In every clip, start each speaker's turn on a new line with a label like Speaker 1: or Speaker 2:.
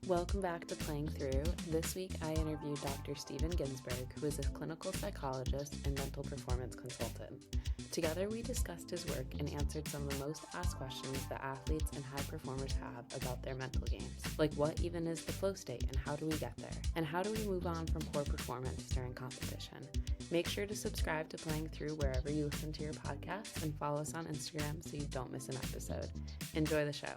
Speaker 1: Welcome back to Playing Through. This week I interviewed Dr. Steven Ginsberg, who is a clinical psychologist and mental performance consultant. Together we discussed his work and answered some of the most asked questions that athletes and high performers have about their mental games, like what even is the flow state and how do we get there, and how do we move on from poor performance during competition. Make sure to subscribe to Playing Through wherever you listen to your podcasts and follow us on Instagram so you don't miss an episode. Enjoy the show.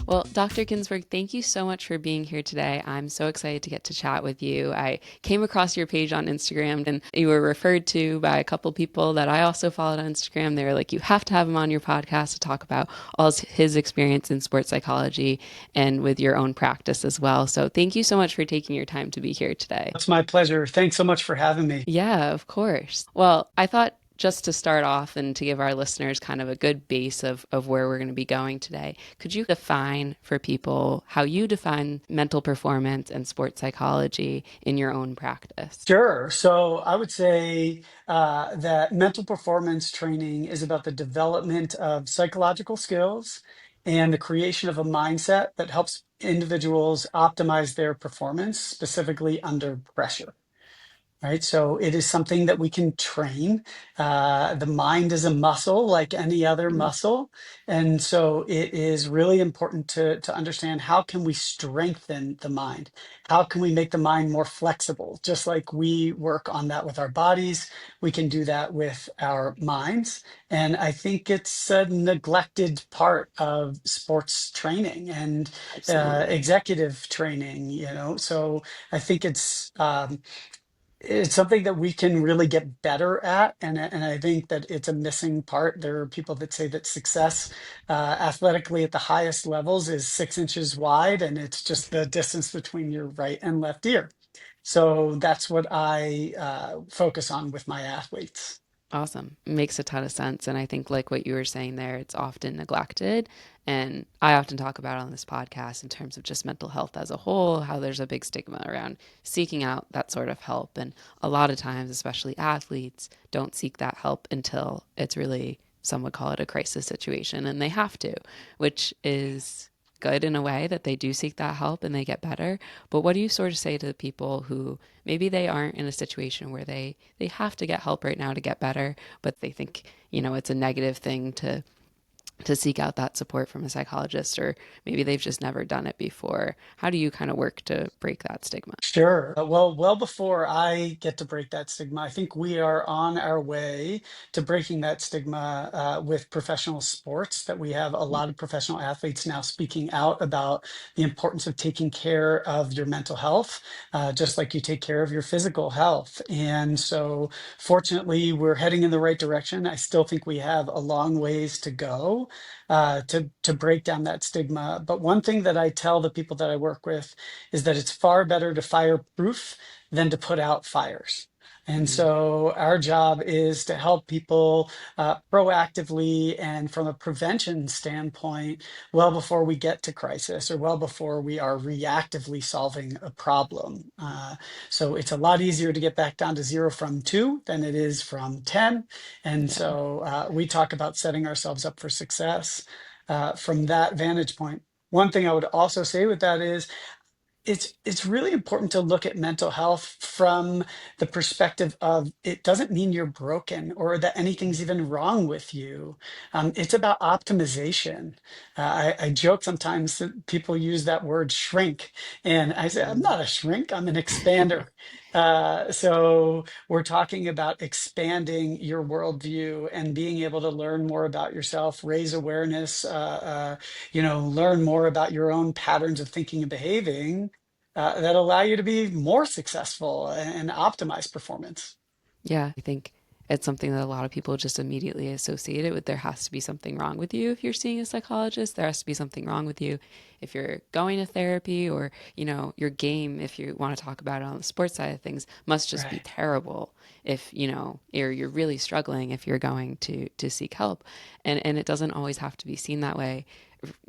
Speaker 1: Well, Dr. Ginsberg, thank you so much for being here today. I'm so excited to get to chat with you. I came across your page on Instagram and you were referred to by a couple people that I also followed on Instagram. They were like, you have to have him on your podcast to talk about all his experience in sports psychology and with your own practice as well. So thank you so much for taking your time to be here today.
Speaker 2: It's my pleasure. Thanks so much for having me.
Speaker 1: Yeah, of course. Well, I thought just to start off and to give our listeners kind of a good base of where we're going to be going today, could you define for people how you define mental performance and sports psychology in your own practice?
Speaker 2: Sure. So I would say that mental performance training is about the development of psychological skills and the creation of a mindset that helps individuals optimize their performance, specifically under pressure. Right. So it is something that we can train. The mind is a muscle like any other muscle. And so it is really important to understand how can we strengthen the mind? How can we make the mind more flexible? Just like we work on that with our bodies, we can do that with our minds. And I think it's a neglected part of sports training and executive training, So I think it's something that we can really get better at, and I think that it's a missing part. There are people that say that success athletically at the highest levels is 6 inches wide, and it's just the distance between your right and left ear. So that's what I focus on with my athletes.
Speaker 1: Awesome. Makes a ton of sense. And I think, like what you were saying there, it's often neglected. And I often talk about it on this podcast in terms of just mental health as a whole, how there's a big stigma around seeking out that sort of help. And a lot of times, especially athletes, don't seek that help until it's really, some would call it a crisis situation. And they have to, which is good in a way that they do seek that help and they get better. But what do you sort of say to the people who maybe they aren't in a situation where they have to get help right now to get better, but they think, it's a negative thing to seek out that support from a psychologist, or maybe they've just never done it before? How do you kind of work to break that stigma?
Speaker 2: Sure. Well, before I get to break that stigma, I think we are on our way to breaking that stigma with professional sports, that we have a lot of professional athletes now speaking out about the importance of taking care of your mental health, just like you take care of your physical health. And so fortunately, we're heading in the right direction. I still think we have a long ways to go to break down that stigma. But one thing that I tell the people that I work with is that it's far better to fireproof than to put out fires. And so our job is to help people proactively and from a prevention standpoint, well before we get to crisis or well before we are reactively solving a problem. So it's a lot easier to get back down to 0 from 2 than it is from 10. And so we talk about setting ourselves up for success from that vantage point. One thing I would also say with that is it's really important to look at mental health from the perspective of it doesn't mean you're broken or that anything's even wrong with you. It's about optimization. I joke sometimes that people use that word shrink, and I say, I'm not a shrink, I'm an expander. So we're talking about expanding your worldview and being able to learn more about yourself, raise awareness, learn more about your own patterns of thinking and behaving that allow you to be more successful and optimize performance.
Speaker 1: Yeah, I think it's something that a lot of people just immediately associate it with. There has to be something wrong with you if you're seeing a psychologist. There has to be something wrong with you if you're going to therapy, or, your game, if you want to talk about it on the sports side of things, must just be
Speaker 2: Right.
Speaker 1: terrible if, or you're really struggling if you're going to seek help. And it doesn't always have to be seen that way.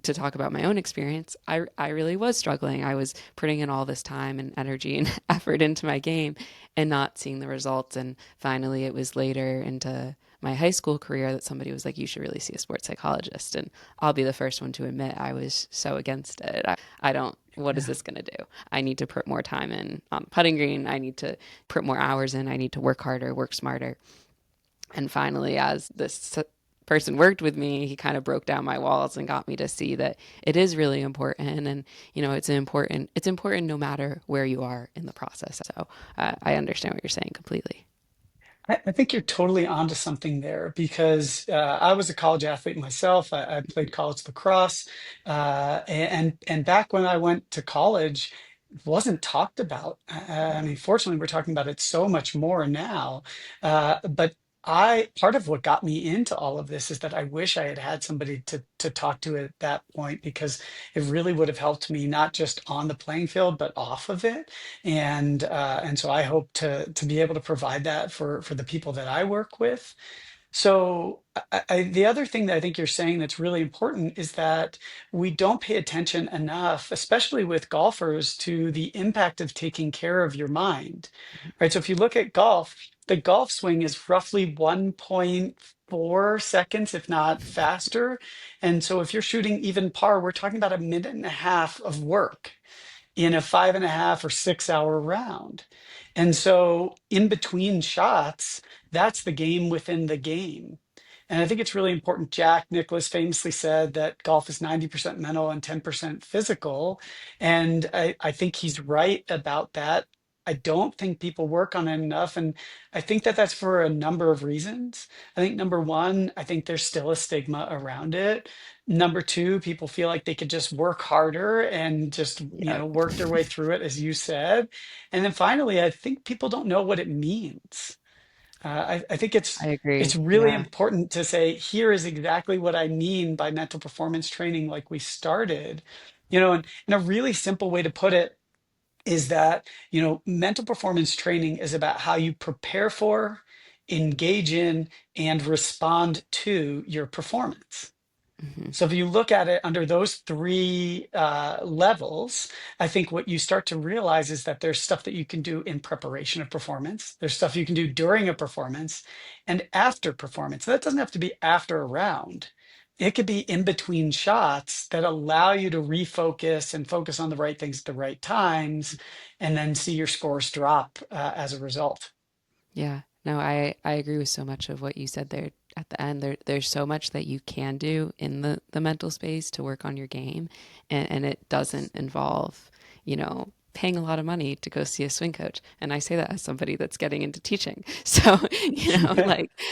Speaker 1: To talk about my own experience, I really was struggling. I was putting in all this time and energy and effort into my game and not seeing the results. And finally, it was later into my high school career that somebody was like, you should really see a sports psychologist. And I'll be the first one to admit I was so against it. I don't, what is
Speaker 2: Yeah.
Speaker 1: this going to do? I need to put more time in on the putting green. I need to put more hours in. I need to work harder, work smarter. And finally, as this person worked with me, he kind of broke down my walls and got me to see that it is really important. And, it's important no matter where you are in the process. So I understand what you're saying completely.
Speaker 2: I think you're totally onto something there because I was a college athlete myself. I played college lacrosse, and back when I went to college, it wasn't talked about. I mean, fortunately, we're talking about it so much more now. But I part of what got me into all of this is that I wish I had had somebody to talk to at that point because it really would have helped me not just on the playing field but off of it. And so I hope to be able to provide that for the people that I work with. So the other thing that I think you're saying that's really important is that we don't pay attention enough, especially with golfers, to the impact of taking care of your mind, right? So if you look at golf, the golf swing is roughly 1.4 seconds, if not faster. And so if you're shooting even par, we're talking about a minute and a half of work in a 5.5 or 6 hour round. And so in between shots, that's the game within the game. And I think it's really important. Jack Nicklaus famously said that golf is 90% mental and 10% physical. And I think he's right about that. I don't think people work on it enough. And I think that that's for a number of reasons. I think number one, I think there's still a stigma around it. Number two, people feel like they could just work harder and just,
Speaker 1: Yep.
Speaker 2: work their way through it, as you said. And then finally, I think people don't know what it means. I think
Speaker 1: I
Speaker 2: it's
Speaker 1: agree.
Speaker 2: really
Speaker 1: Yeah.
Speaker 2: important to say, here is exactly what I mean by mental performance training, like we started. And a really simple way to put it is that, mental performance training is about how you prepare for, engage in, and respond to your performance.
Speaker 1: Hmm.
Speaker 2: So if you look at it under those three levels, I think what you start to realize is that there's stuff that you can do in preparation of performance. There's stuff you can do during a performance and after performance. That doesn't have to be after a round. It could be in between shots that allow you to refocus and focus on the right things at the right times, and then see your scores drop as a result.
Speaker 1: Yeah. No, I agree with so much of what you said there at the end. There's so much that you can do in the mental space to work on your game, and it doesn't involve, paying a lot of money to go see a swing coach. And I say that as somebody that's getting into teaching. So,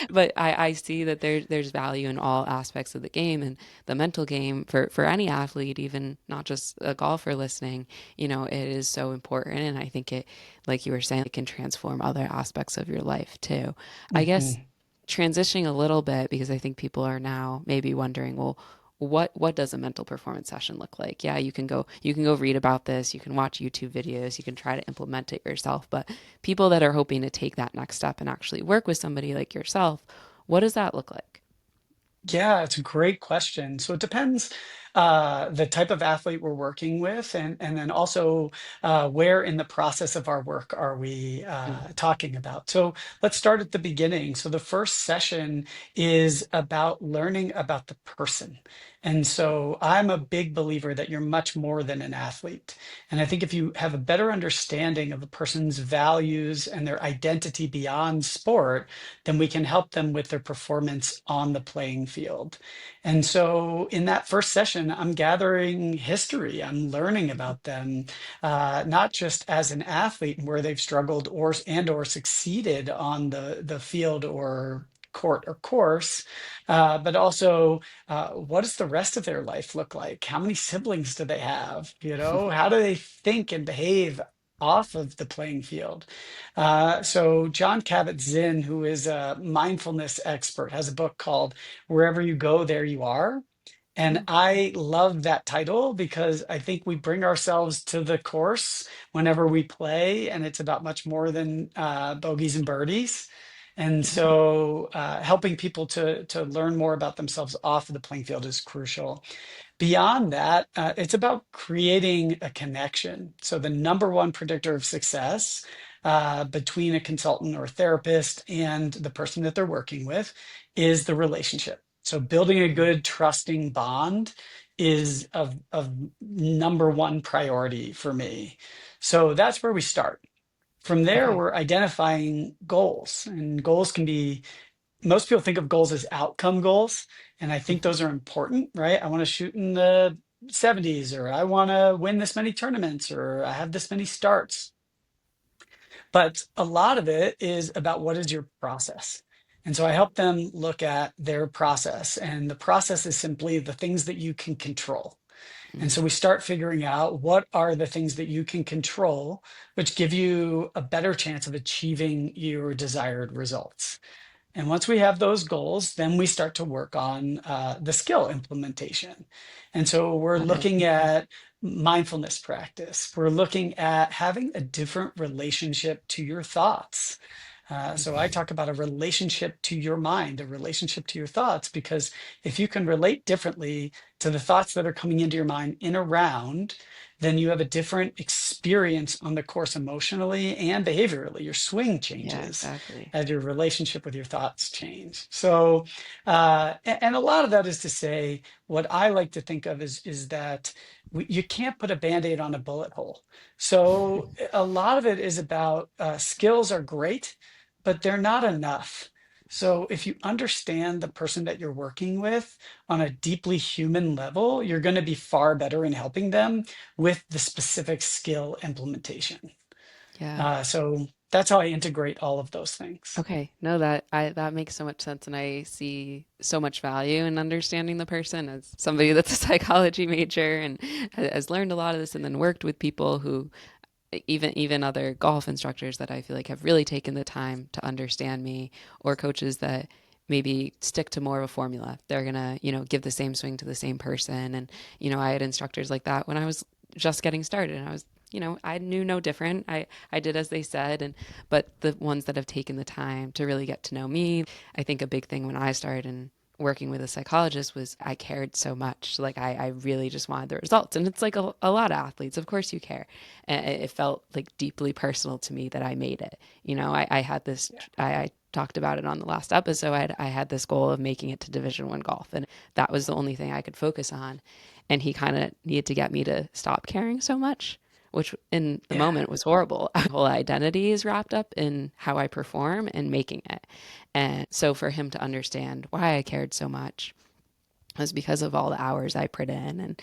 Speaker 1: but I see that there's value in all aspects of the game and the mental game for any athlete, even not just a golfer listening, it is so important. And I think it, like you were saying, it can transform other aspects of your life too. I guess
Speaker 2: Mhm.
Speaker 1: transitioning a little bit because I think people are now maybe wondering, well, what does a mental performance session look like? Yeah, you can go read about this, you can watch YouTube videos, you can try to implement it yourself, but people that are hoping to take that next step and actually work with somebody like yourself, what does that look like?
Speaker 2: Yeah, it's a great question. So it depends the type of athlete we're working with, and then also where in the process of our work are we
Speaker 1: Mm,
Speaker 2: talking about. So let's start at the beginning. So the first session is about learning about the person. And so I'm a big believer that you're much more than an athlete. And I think if you have a better understanding of a person's values and their identity beyond sport, then we can help them with their performance on the playing field. And so in that first session, I'm gathering history, I'm learning about them, not just as an athlete and where they've struggled or succeeded on the field or court or course, but also what does the rest of their life look like? How many siblings do they have? How do they think and behave off of the playing field? So John Kabat-Zinn, who is a mindfulness expert, has a book called "Wherever You Go, There You Are." And
Speaker 1: mm,
Speaker 2: I love that title because I think we bring ourselves to the course whenever we play, and it's about much more than bogeys and birdies. And
Speaker 1: mhm,
Speaker 2: so, helping people to learn more about themselves off of the playing field is crucial. Beyond that, it's about creating a connection. So the number one predictor of success between a consultant or therapist and the person that they're working with is the relationship. So building a
Speaker 1: Mm.
Speaker 2: good, trusting bond is of number one priority for me. So that's where we start. From there,
Speaker 1: Okay.
Speaker 2: we're identifying goals, and goals can be, most people think of goals as outcome goals, and I think
Speaker 1: Mhm.
Speaker 2: those are important, right? I want to shoot in the 70s, or I want to win this many tournaments, or I have this many starts. But a lot of it is about what is your process. And so I help them look at their process, and the process is simply the things that you can control. And so
Speaker 1: Mm.
Speaker 2: we start figuring out what are the things that you can control, which give you a better chance of achieving your desired results. And once we have those goals, then we start to work on the skill implementation. And so we're
Speaker 1: Got it.
Speaker 2: looking
Speaker 1: Okay.
Speaker 2: at mindfulness practice. We're looking at having a different relationship to your thoughts. So I
Speaker 1: Mhm.
Speaker 2: talk about a relationship to your mind, a relationship to your thoughts, because if you can relate differently to the thoughts that are coming into your mind in a round, then you have a different experience on the course emotionally and behaviorally. Your swing
Speaker 1: Yeah,
Speaker 2: changes
Speaker 1: exactly.
Speaker 2: as your relationship with your thoughts change. So, and a lot of that is to say, what I like to think of is that you can't put a band-aid on a bullet hole. So a lot of it is about skills are great, but they're not enough. So if you understand the person that you're working with on a deeply human level, you're going to be far better in helping them with the specific skill implementation.
Speaker 1: Yeah.
Speaker 2: So that's how I integrate all of those things.
Speaker 1: Okay. No, that makes so much sense, and I see so much value in understanding the person as somebody that's a psychology major and has learned a lot of this, and then worked with people who even other golf instructors that I feel like have really taken the time to understand me, or coaches that maybe stick to more of a formula. They're gonna, give the same swing to the same person. And, I had instructors like that when I was just getting started, and I was, I knew no different. I did as they said. And, but the ones that have taken the time to really get to know me, I think a big thing when I started and working with a psychologist was I cared so much. Like I really just wanted the results. And it's like a lot of athletes, of course you care. And it felt like deeply personal to me that I made it. I had this, I talked about it on the last episode. I had this goal of making it to Division 1 golf, and that was the only thing I could focus on. And he kind of needed to get me to stop caring so much, which in the
Speaker 2: Yeah.
Speaker 1: moment was horrible. My whole identity is wrapped up in how I perform and making it. And so for him to understand why I cared so much was because of all the hours I put in. And,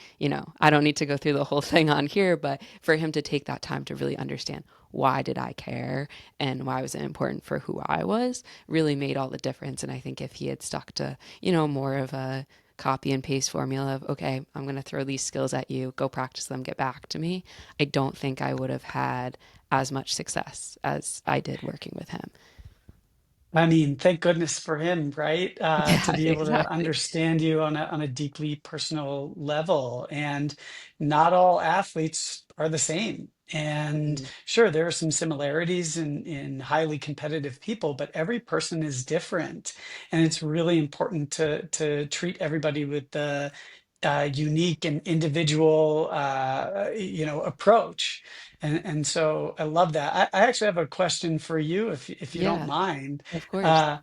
Speaker 1: I don't need to go through the whole thing on here, but for him to take that time to really understand why did I care and why was it important for who I was really made all the difference. And I think if he had stuck to, more of a copy and paste formula of, okay, I'm going to throw these skills at you, go practice them, get back to me, I don't think I would have had as much success as I did working with him.
Speaker 2: I mean, thank goodness for him, right? To
Speaker 1: Yeah,
Speaker 2: be able to
Speaker 1: exactly.
Speaker 2: understand you on a deeply personal level. And not all athletes are the same. And
Speaker 1: Mm-hmm.
Speaker 2: sure, there are some similarities in highly competitive people, but every person is different. And it's really important to treat everybody with the unique and individual, approach. And so I love that. I actually have a question for you, if you don't
Speaker 1: Yeah,
Speaker 2: mind.
Speaker 1: of course.
Speaker 2: Uh,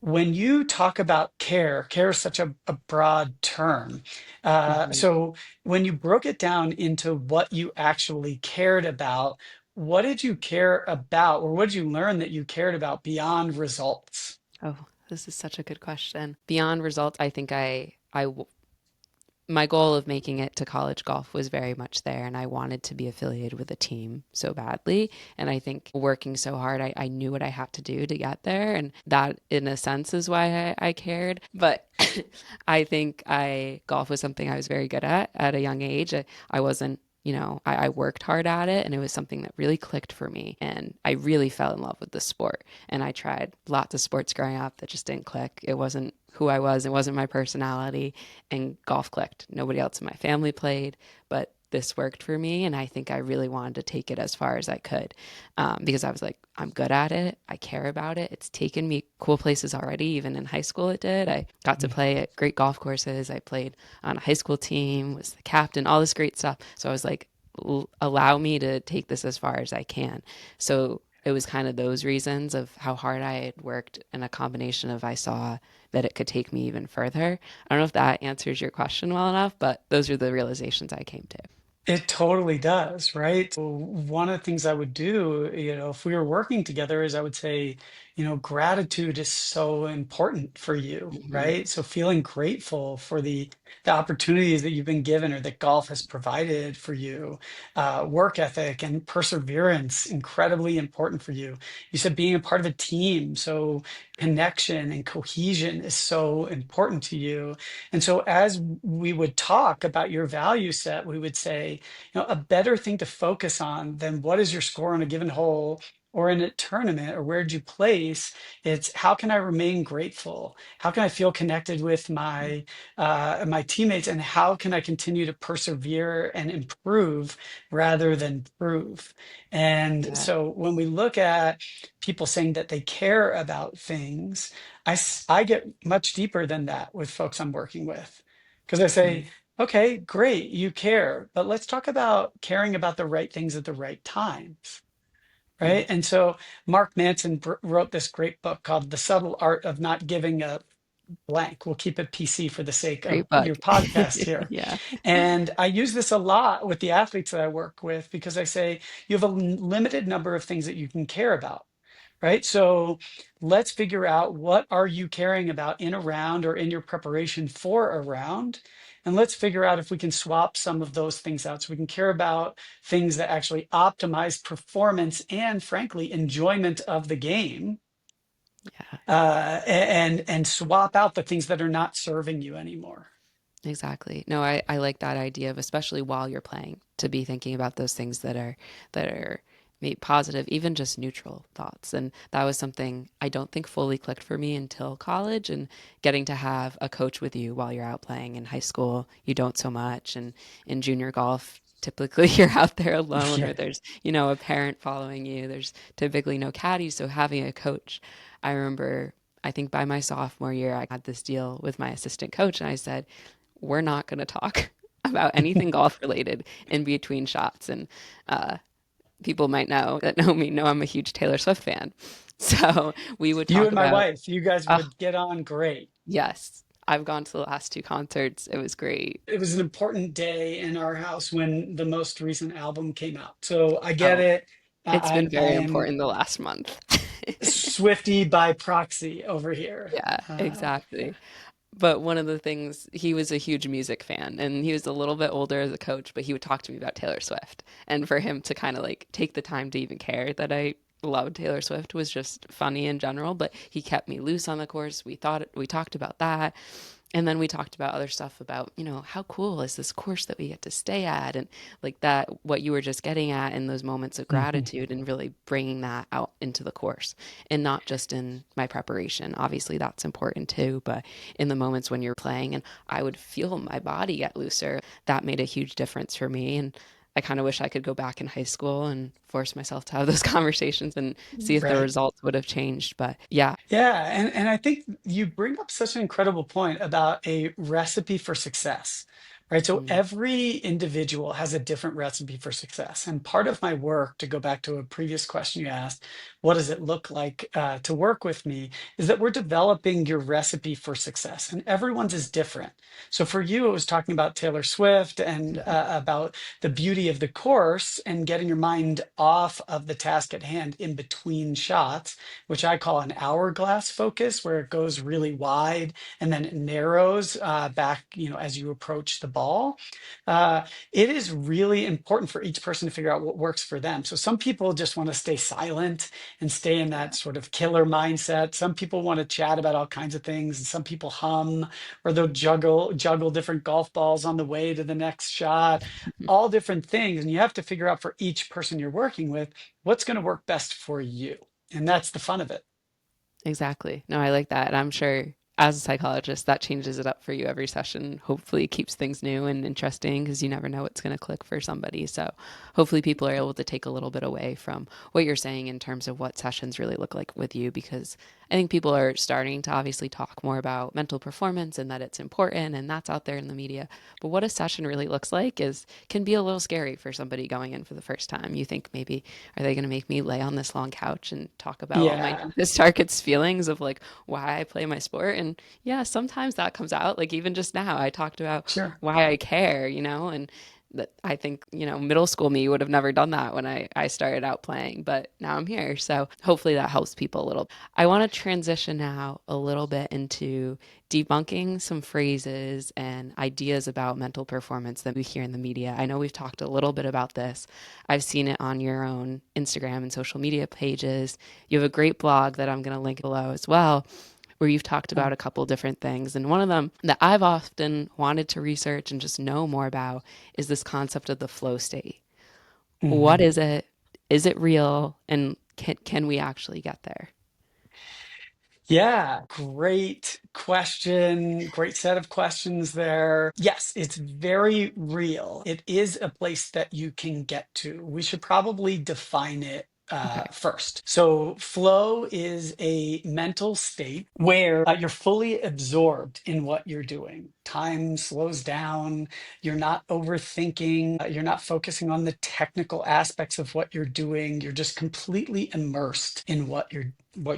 Speaker 2: when you talk about care, care is such a broad term.
Speaker 1: Mm-hmm.
Speaker 2: So when you broke it down into what you actually cared about, what did you care about, or what did you learn that you cared about beyond results?
Speaker 1: Oh, this is such a good question. Beyond results, I think my goal of making it to college golf was very much there, and I wanted to be affiliated with a team so badly. And I think working so hard, I knew what I had to do to get there, and that, in a sense, is why I cared. But I think I golf was something I was very good at a young age. I wasn't. I worked hard at it, and it was something that really clicked for me. And I really fell in love with the sport. And I tried lots of sports growing up that just didn't click. It wasn't who I was, it wasn't my personality, and golf clicked. Nobody else in my family played, but this worked for me. And I think I really wanted to take it as far as I could, because I was like, I'm good at it. I care about it. It's taken me cool places already. Even in high school, it did. I got to play at great golf courses. I played on a high school team, was the captain, all this great stuff. So I was like, allow me to take this as far as I can. So it was kind of those reasons of how hard I had worked and a combination of I saw that it could take me even further. I don't know if that answers your question well enough, but those are the realizations I came to.
Speaker 2: It totally does, right? So one of the things I would do, if we were working together, is I would say, gratitude is so important for you,
Speaker 1: Hmm.
Speaker 2: right? So feeling grateful for the opportunities that you've been given or that golf has provided for you, work ethic and perseverance, incredibly important for you. You said being a part of a team, so connection and cohesion is so important to you. And so, as we would talk about your value set, we would say, a better thing to focus on than what is your score on a given hole or in a tournament or where did you place. It's how can I remain grateful? How can I feel connected with my teammates? And how can I continue to persevere and improve rather than prove? And
Speaker 1: Yeah.
Speaker 2: so, when we look at people saying that they care about things, I get much deeper than that with folks I'm working with because I say,
Speaker 1: Mm.
Speaker 2: okay, great, you care, but let's talk about caring about the right things at the right times.
Speaker 1: Mm.
Speaker 2: Right. And so Mark Manson wrote this great book called The Subtle Art of Not Giving a Blank. We'll keep it PC for the sake of
Speaker 1: Great book.
Speaker 2: your podcast here.
Speaker 1: Yeah.
Speaker 2: And I use this a lot with the athletes that I work with because I say you have a limited number of things that you can care about, right? So let's figure out what are you caring about in a round or in your preparation for a round. And let's figure out if we can swap some of those things out so we can care about things that actually optimize performance and frankly enjoyment of the game,
Speaker 1: Yeah.
Speaker 2: and swap out the things that are not serving you anymore.
Speaker 1: Exactly. No, I like that idea of especially while you're playing to be thinking about those things that are maybe positive, even just neutral thoughts. And that was something I don't think fully clicked for me until college and getting to have a coach with you while you're out playing in high school. You don't so much. And in junior golf, typically you're out there alone or
Speaker 2: Yeah.
Speaker 1: there's, a parent following you. There's typically no caddy. So having a coach, I remember I think by my sophomore year, I had this deal with my assistant coach, and I said, we're not going to talk about anything golf related in between shots. And uh, people might know that know me know I'm a huge Taylor Swift fan. So we would
Speaker 2: You
Speaker 1: talk
Speaker 2: and my
Speaker 1: about,
Speaker 2: wife, you guys
Speaker 1: oh,
Speaker 2: would get on great.
Speaker 1: yes, I've gone to the last two concerts. It was great.
Speaker 2: It was an important day in our house when the most recent album came out. So I get
Speaker 1: Oh,
Speaker 2: it.
Speaker 1: it's been
Speaker 2: I
Speaker 1: very
Speaker 2: am
Speaker 1: important the last month.
Speaker 2: Swifty by proxy over here.
Speaker 1: Yeah, exactly. But one of the things, he was a huge music fan and he was a little bit older as a coach, but he would talk to me about Taylor Swift. And for him to kind of like take the time to even care that I loved Taylor Swift was just funny in general, but he kept me loose on the course. We talked about that. And then we talked about other stuff about, how cool is this course that we get to stay at? And like that, what you were just getting at in those moments of
Speaker 2: Mhm.
Speaker 1: gratitude and really bringing that out into the course and not just in my preparation. Obviously, that's important too, but in the moments when you're playing and I would feel my body get looser, that made a huge difference for me. And I kind of wish I could go back in high school and force myself to have those conversations and see if the
Speaker 2: Right.
Speaker 1: results would have changed. But yeah.
Speaker 2: Yeah, and I think you bring up such an incredible point about a recipe for success, right? So
Speaker 1: Mm.
Speaker 2: every individual has a different recipe for success. And part of my work, to go back to a previous question you asked, what does it look like to work with me, is that we're developing your recipe for success, and everyone's is different. So for you, it was talking about Taylor Swift and about the beauty of the course and getting your mind off of the task at hand in between shots, which I call an hourglass focus, where it goes really wide and then it narrows back, as you approach the ball. It is really important for each person to figure out what works for them. So some people just want to stay silent and stay in that sort of killer mindset. Some people want to chat about all kinds of things, and some people hum, or they'll juggle different golf balls on the way to the next shot, all different things. And you have to figure out for each person you're working with what's going to work best for you. And that's the fun of it.
Speaker 1: Exactly. No, I like that. And I'm sure as a psychologist, that changes it up for you every session. Hopefully, it keeps things new and interesting because you never know what's going to click for somebody. So, hopefully, people are able to take a little bit away from what you're saying in terms of what sessions really look like with you. Because I think people are starting to obviously talk more about mental performance and that it's important and that's out there in the media. But what a session really looks like is can be a little scary for somebody going in for the first time. You think maybe, are they going to make me lay on this long couch and talk about all my
Speaker 2: Yeah,
Speaker 1: deepest, darkest feelings of like why I play my sport? And yeah, sometimes that comes out. Like even just now, I talked about
Speaker 2: sure.
Speaker 1: why I care, and that I think, middle school me would have never done that when I started out playing, but now I'm here. So hopefully that helps people a little. I want to transition now a little bit into debunking some phrases and ideas about mental performance that we hear in the media. I know we've talked a little bit about this. I've seen it on your own Instagram and social media pages. You have a great blog that I'm going to link below as well, where you've talked
Speaker 2: Uh,
Speaker 1: about a couple different things. And one of them that I've often wanted to research and just know more about is this concept of the flow state. What
Speaker 2: mhm.
Speaker 1: is it? Is it real? And can we actually get there?
Speaker 2: Yeah, great question. Great set of questions there. Yes, it's very real. It is a place that you can get to. We should probably define it
Speaker 1: Okay.
Speaker 2: first. So, flow is a mental state where you're fully absorbed in what you're doing. Time slows down. You're not overthinking. You're not focusing on the technical aspects of what you're doing. You're just completely immersed in what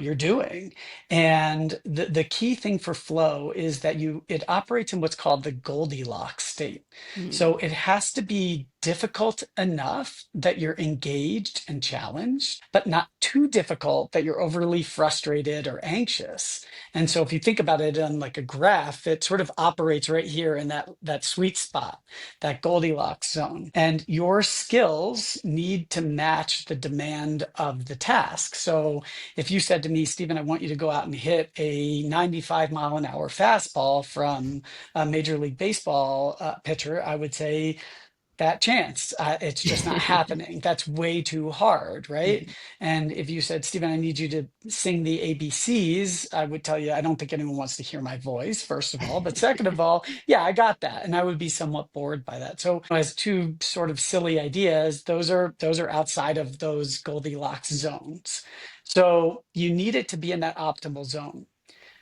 Speaker 2: you're doing. And the key thing for flow is that it operates in what's called the Goldilocks state.
Speaker 1: Mm,
Speaker 2: So it has to be difficult enough that you're engaged and challenged, but not too difficult that you're overly frustrated or anxious. And so if you think about it on like a graph, it sort of operates right here in that sweet spot, that Goldilocks zone. And your skills need to match the demand of the task. So if you said to me, Stephen, I want you to go out and hit a 95-mile-an-hour fastball from a Major League Baseball pitcher, I would say, that chance, it's just not happening. That's way too hard, right?
Speaker 1: mhm.
Speaker 2: And if you said, Stephen, I need you to sing the ABCs, I would tell you, I don't think anyone wants to hear my voice, first of all. But second of all, yeah, I got that. And I would be somewhat bored by that. So as two sort of silly ideas, those are outside of those Goldilocks zones. So you need it to be in that optimal zone.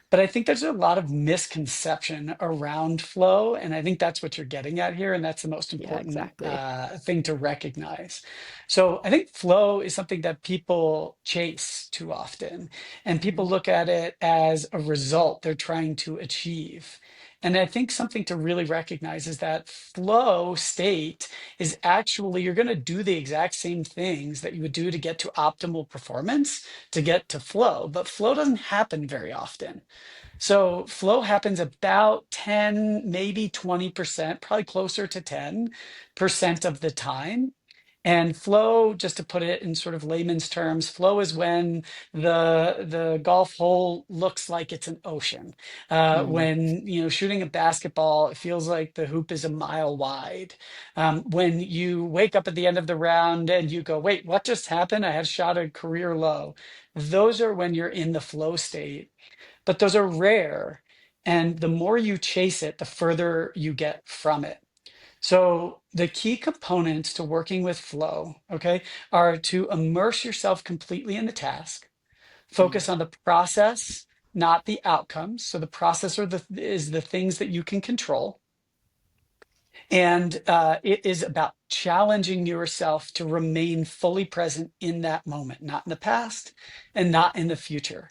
Speaker 2: But I think there's a lot of misconception around flow. And I think that's what you're getting at here. And that's the most
Speaker 1: Yeah,
Speaker 2: important
Speaker 1: exactly.
Speaker 2: thing to recognize. So I think flow is something that people chase too often. And people
Speaker 1: Mhm.
Speaker 2: look at it as a result they're trying to achieve. And I think something to really recognize is that flow state is actually, you're going to do the exact same things that you would do to get to optimal performance to get to flow, but flow doesn't happen very often. So flow happens about 10, maybe 20%, probably closer to 10% of the time. And flow, just to put it in sort of layman's terms, flow is when the golf hole looks like it's an ocean.
Speaker 1: Mm,
Speaker 2: When shooting a basketball, it feels like the hoop is a mile wide. When you wake up at the end of the round and you go, "Wait, what just happened? I had shot a career low." Those are when you're in the flow state, but those are rare. And the more you chase it, the further you get from it. So the key components to working with flow, okay, are to immerse yourself completely in the task,
Speaker 1: mm,
Speaker 2: focus on the process, not the outcomes. So the process is the things that you can control. And it is about challenging yourself to remain fully present in that moment, not in the past and not in the future.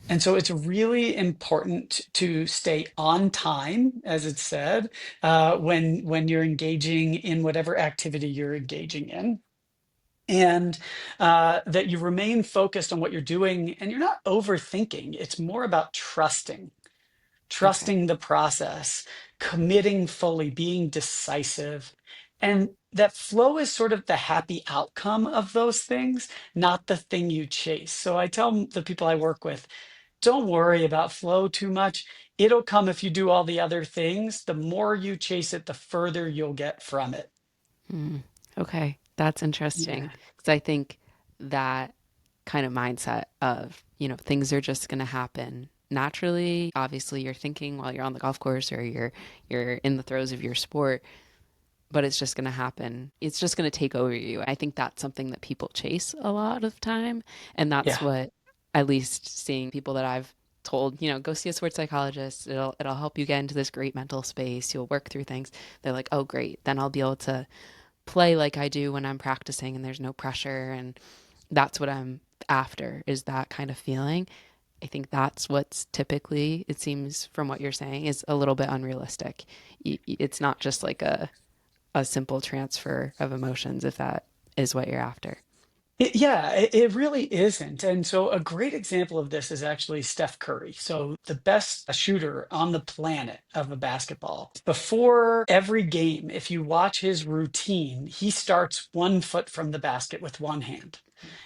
Speaker 2: And so it's really important to stay on time, as it's said, when you're engaging in whatever activity you're engaging in. And that you remain focused on what you're doing and you're not overthinking. It's more about
Speaker 1: okay.
Speaker 2: trusting the process, committing fully, being decisive. And that flow is sort of the happy outcome of those things, not the thing you chase. So I tell the people I work with, don't worry about flow too much. It'll come if you do all the other things. The more you chase it, the further you'll get from it.
Speaker 1: Mm, okay. That's interesting
Speaker 2: Yeah.
Speaker 1: because I think that kind of mindset of, things are just going to happen naturally, obviously you're thinking while you're on the golf course or you're in the throes of your sport, but it's just going to happen. It's just going to take over you. I think that's something that people chase a lot of time. And that's
Speaker 2: Yeah.
Speaker 1: what, at least seeing people that I've told, go see a sports psychologist. It'll help you get into this great mental space. You'll work through things. They're like, oh, great. Then I'll be able to play like I do when I'm practicing and there's no pressure. And that's what I'm after, is that kind of feeling. I think that's what's typically, it seems from what you're saying, is a little bit unrealistic. It's not just like a simple transfer of emotions, if that is what you're after.
Speaker 2: Yeah, it really isn't. And so a great example of this is actually Steph Curry. So the best shooter on the planet of a basketball. Before every game, if you watch his routine, he starts 1 foot from the basket with one hand.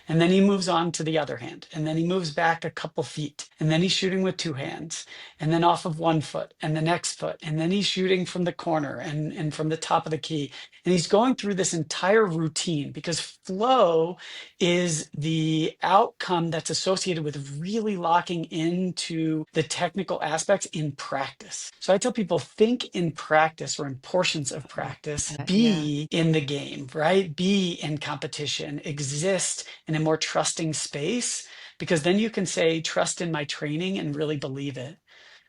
Speaker 2: And then he moves on to the other hand. And then he moves back a couple feet. And then he's shooting with two hands. And then off of 1 foot and the next foot. And then he's shooting from the corner and from the top of the key. And he's going through this entire routine because flow is the outcome that's associated with really locking into the technical aspects in practice. So I tell people, think in practice or in portions of practice,
Speaker 1: Yeah.
Speaker 2: be in the game, right? Be in competition, exist in a more trusting space, because then you can say, trust in my training and really believe it.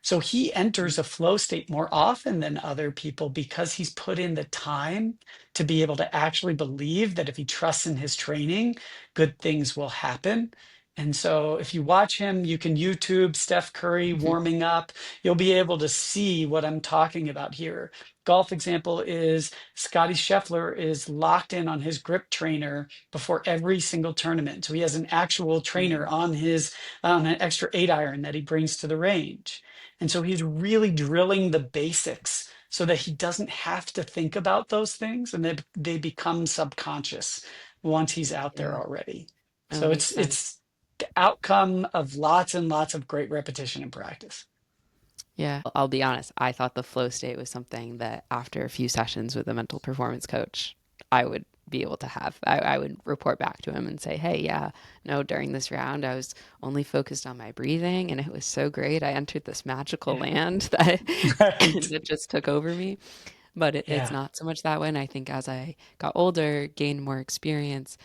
Speaker 2: So he enters a flow state more often than other people because he's put in the time to be able to actually believe that if he trusts in his training, good things will happen. And so if you watch him, you can YouTube Steph Curry warming up. You'll be able to see what I'm talking about here. Golf example is Scotty Scheffler is locked in on his grip trainer before every single tournament. So he has an actual trainer on his on an extra 8 iron that he brings to the range. And so he's really drilling the basics so that he doesn't have to think about those things and they become subconscious once he's out there
Speaker 1: Yeah.
Speaker 2: already.
Speaker 1: Oh,
Speaker 2: So
Speaker 1: makes sense.
Speaker 2: it's the outcome of lots and lots of great repetition and practice.
Speaker 1: Yeah. I'll be honest. I thought the flow state was something that after a few sessions with a mental performance coach, I would be able to have. I would report back to him and say, hey, yeah, no, during this round, I was only focused on my breathing and it was so great. I entered this magical
Speaker 2: Yeah.
Speaker 1: land that,
Speaker 2: Right.
Speaker 1: that just took over me. But it's
Speaker 2: Yeah.
Speaker 1: not so much that way. And I think as I got older, gained more experience,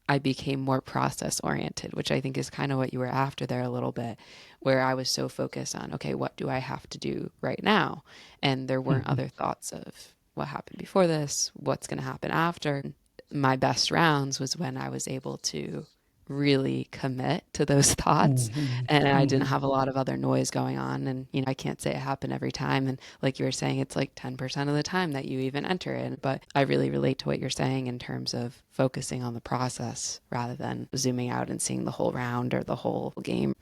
Speaker 1: I became more process oriented, which I think is kind of what you were after there a little bit, where I was so focused on, okay, what do I have to do right now? And there weren't
Speaker 2: Mhm.
Speaker 1: other thoughts of what happened before this, what's going to happen after. My best rounds was when I was able to really commit to those thoughts
Speaker 2: Mhm.
Speaker 1: and I didn't
Speaker 2: Mhm.
Speaker 1: have a lot of other noise going on. And I can't say it happened every time, and like you were saying, it's like 10% of the time that you even enter it. But I really relate to what you're saying in terms of focusing on the process rather than zooming out and seeing the whole round or the whole game.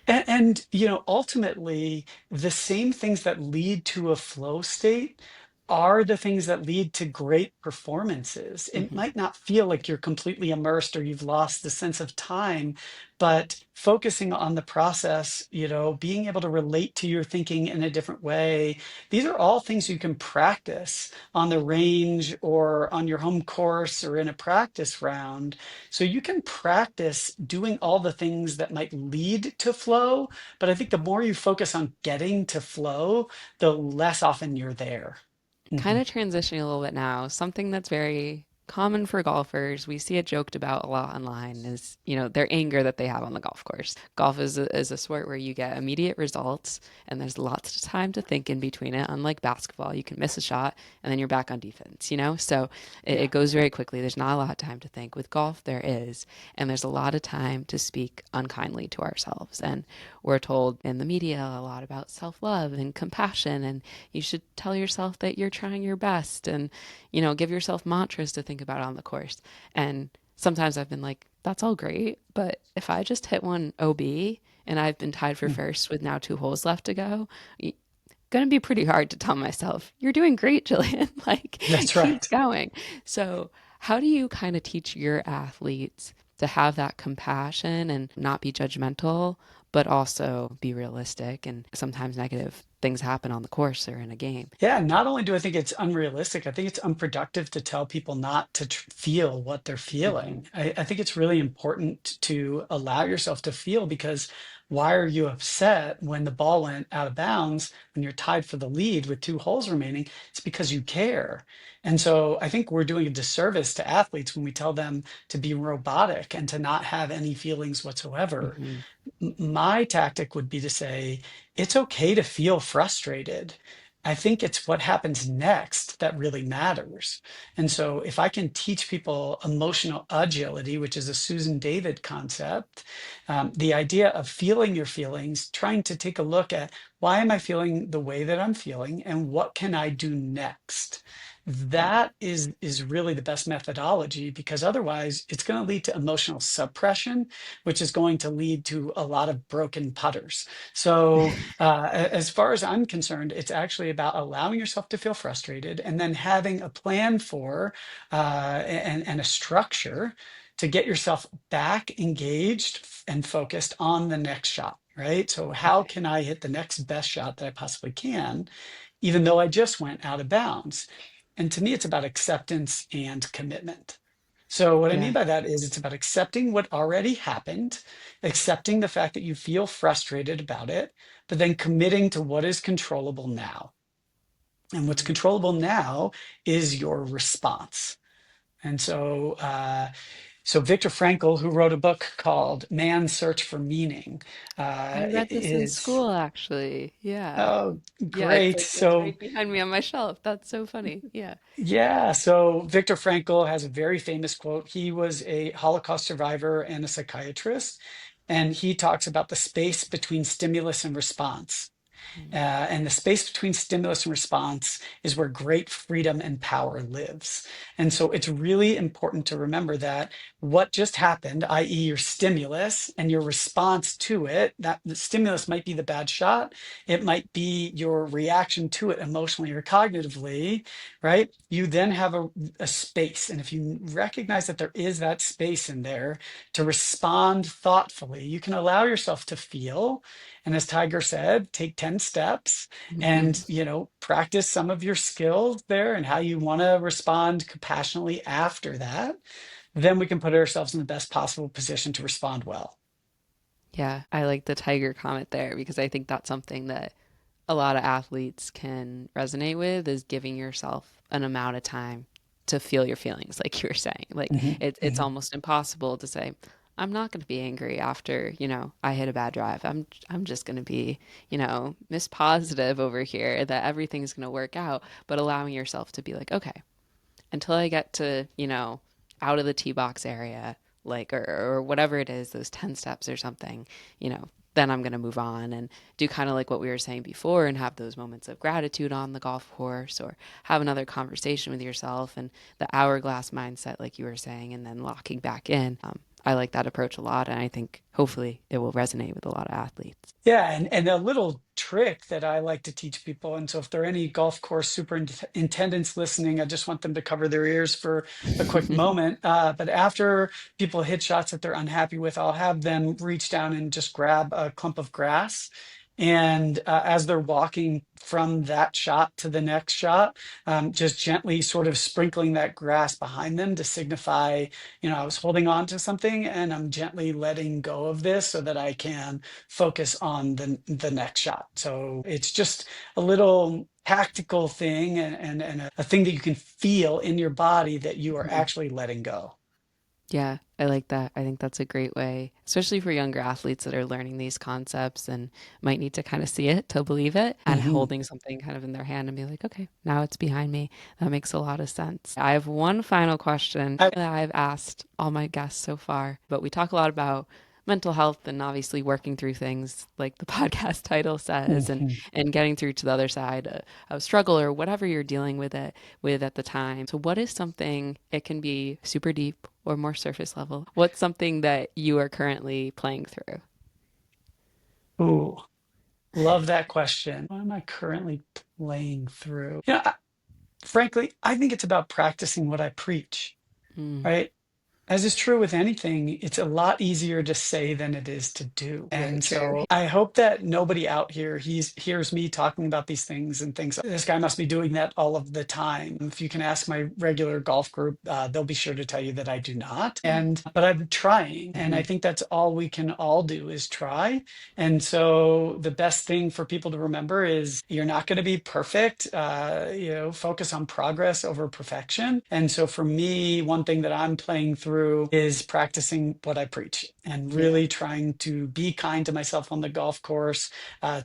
Speaker 2: And ultimately, the same things that lead to a flow state are the things that lead to great performances. It
Speaker 1: Hmm.
Speaker 2: might not feel like you're completely immersed or you've lost the sense of time, but focusing on the process, being able to relate to your thinking in a different way, these are all things you can practice on the range or on your home course or in a practice round. So you can practice doing all the things that might lead to flow, but I think the more you focus on getting to flow, the less often you're there.
Speaker 1: Kind
Speaker 2: Mhm.
Speaker 1: of transitioning a little bit now, something that's very common for golfers, we see it joked about a lot online, is, their anger that they have on the golf course. Golf is a sport where you get immediate results and there's lots of time to think in between it. Unlike basketball, you can miss a shot and then you're back on defense. So it
Speaker 2: Yeah.
Speaker 1: goes very quickly. There's not a lot of time to think. With golf, there is. And there's a lot of time to speak unkindly to ourselves. And we're told in the media a lot about self love and compassion, and you should tell yourself that you're trying your best and, give yourself mantras to think about on the course. And sometimes I've been like, that's all great, but if I just hit one OB and I've been tied for
Speaker 2: Mm.
Speaker 1: first with now 2 holes left to go, going to be pretty hard to tell myself, you're doing great, Jillian. Like,
Speaker 2: That's
Speaker 1: keep
Speaker 2: right.
Speaker 1: going. So, how do you kind of teach your athletes to have that compassion and not be judgmental, but also be realistic? And sometimes negative things happen on the course or in a game.
Speaker 2: Yeah, not only do I think it's unrealistic, I think it's unproductive to tell people not to feel what they're
Speaker 1: Hmm.
Speaker 2: feeling. I think it's really important to allow yourself to feel because Why are you upset when the ball went out of bounds when you're tied for the lead with 2 holes remaining? It's because you care. And so I think we're doing a disservice to athletes when we tell them to be robotic and to not have any feelings whatsoever.
Speaker 1: Hmm.
Speaker 2: My tactic would be to say, it's okay to feel frustrated. I think it's what happens next that really matters. And so, if I can teach people emotional agility, which is a Susan David concept, the idea of feeling your feelings, trying to take a look at why am I feeling the way that I'm feeling and what can I do next? That is really the best methodology, because otherwise it's going to lead to emotional suppression, which is going to lead to a lot of broken putters. So, as far as I'm concerned, it's actually about allowing yourself to feel frustrated and then having a plan for and a structure to get yourself back engaged and focused on the next shot. Right. So, how
Speaker 1: Okay.
Speaker 2: can I hit the next best shot that I possibly can, even though I just went out of bounds? And to me, it's about acceptance and commitment. So, what I mean
Speaker 1: Yeah.
Speaker 2: by that is it's about accepting what already happened, accepting the fact that you feel frustrated about it, but then committing to what is controllable now. And what's
Speaker 1: Mhm.
Speaker 2: controllable now is your response. And so, so Viktor Frankl, who wrote a book called Man's Search for Meaning,
Speaker 1: I read this in
Speaker 2: is,
Speaker 1: school, actually. Yeah.
Speaker 2: oh,
Speaker 1: Yeah, it's
Speaker 2: great.
Speaker 1: like it's
Speaker 2: So,
Speaker 1: right behind me on my shelf. That's so funny. Yeah.
Speaker 2: yeah, so Viktor Frankl has a very famous quote. He was a Holocaust survivor and a psychiatrist, and he talks about the space between stimulus and response. And the space between stimulus and response is where great freedom and power lives. And so it's really important to remember that what just happened, i.e., your stimulus and your response to it, that the stimulus might be the bad shot, it might be your reaction to it emotionally or cognitively, right? You then have a space. And if you recognize that there is that space in there to respond thoughtfully, you can allow yourself to feel, and as Tiger said, take 10 steps
Speaker 1: Hmm.
Speaker 2: and, practice some of your skills there and how you want to respond compassionately after that. Then we can put ourselves in the best possible position to respond well.
Speaker 1: Yeah, I like the tiger comment there because I think that's something that a lot of athletes can resonate with is giving yourself an amount of time to feel your feelings, like you were saying. Like
Speaker 2: Mhm,
Speaker 1: it's
Speaker 2: mhm.
Speaker 1: almost impossible to say, I'm not going to be angry after, I hit a bad drive. I'm just going to be, miss positive over here that everything's going to work out, but allowing yourself to be like, okay, until I get to, out of the tee box area, like, or whatever it is, those 10 steps or something, then I'm going to move on and do kind of like what we were saying before and have those moments of gratitude on the golf course or have another conversation with yourself and the hourglass mindset, like you were saying, and then locking back in. I like that approach a lot. And I think hopefully it will resonate with a lot of athletes.
Speaker 2: Yeah, and a little trick that I like to teach people, and so if there are any golf course superintendents listening, I just want them to cover their ears for a quick moment. But after people hit shots that they're unhappy with, I'll have them reach down and just grab a clump of grass. And as they're walking from that shot to the next shot, just gently sort of sprinkling that grass behind them to signify, I was holding on to something and I'm gently letting go of this so that I can focus on the next shot. So it's just a little tactical thing and a thing that you can feel in your body that you are actually letting go.
Speaker 1: Yeah, I like that. I think that's a great way, especially for younger athletes that are learning these concepts and might need to kind of see it to believe it and
Speaker 2: Mhm.
Speaker 1: holding something kind of in their hand and be like, okay, now it's behind me. That makes a lot of sense. I have one final question
Speaker 2: I,
Speaker 1: that I've asked all my guests so far, but we talk a lot about mental health and obviously working through things like the podcast title says
Speaker 2: mhm.
Speaker 1: and getting through to the other side of struggle or whatever you're dealing with at the time. So what is something, it can be super deep or more surface level, what's something that you are currently playing through?
Speaker 2: Ooh, love that question. What am I currently playing through? Frankly, I think it's about practicing what I preach,
Speaker 1: Mm,
Speaker 2: right? As is true with anything, it's a lot easier to say than it is to do.
Speaker 1: Very
Speaker 2: And
Speaker 1: true.
Speaker 2: so I hope that nobody out here hears me talking about these things and thinks this guy must be doing that all of the time. If you can ask my regular golf group, they'll be sure to tell you that I do not. And but I'm trying, and I
Speaker 1: Hmm.
Speaker 2: think that's all we can all do is try. And so the best thing for people to remember is you're not going to be perfect. Focus on progress over perfection. And so for me, one thing that I'm playing through is practicing what I preach and
Speaker 1: Yeah.
Speaker 2: really trying to be kind to myself on the golf course,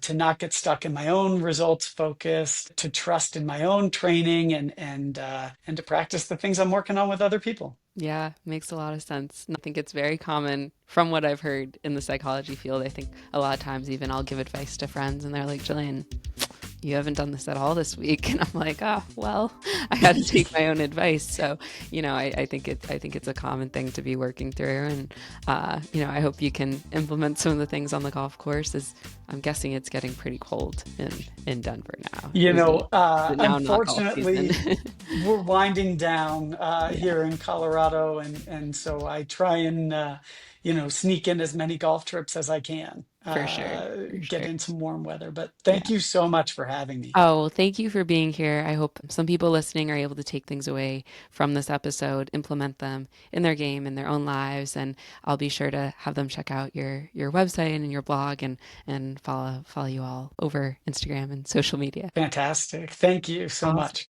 Speaker 2: to not get stuck in my own results focus, to trust in my own training and to practice the things I'm working on with other people.
Speaker 1: Yeah, makes a lot of sense. And I think it's very common from what I've heard in the psychology field. I think a lot of times even I'll give advice to friends and they're like, Jillian, you haven't done this at all this week. And I'm like, oh, well, I had to take my own advice. So, I think it's a common thing to be working through. And, I hope you can implement some of the things on the golf course as I'm guessing it's getting pretty cold in Denver now. Is it now not golf season?
Speaker 2: Unfortunately, we're winding down
Speaker 1: Yeah,
Speaker 2: here in Colorado, and so I try and sneak in as many golf trips as I can,
Speaker 1: for sure. For
Speaker 2: get
Speaker 1: sure.
Speaker 2: in some warm weather. But
Speaker 1: Yeah.
Speaker 2: thank you so much for having me.
Speaker 1: Oh, well, thank you for being here. I hope some people listening are able to take things away from this episode, implement them in their game, in their own lives, and I'll be sure to have them check out your website and your blog and follow you all over Instagram and social media.
Speaker 2: Fantastic. Thank you so
Speaker 1: Awesome.
Speaker 2: much.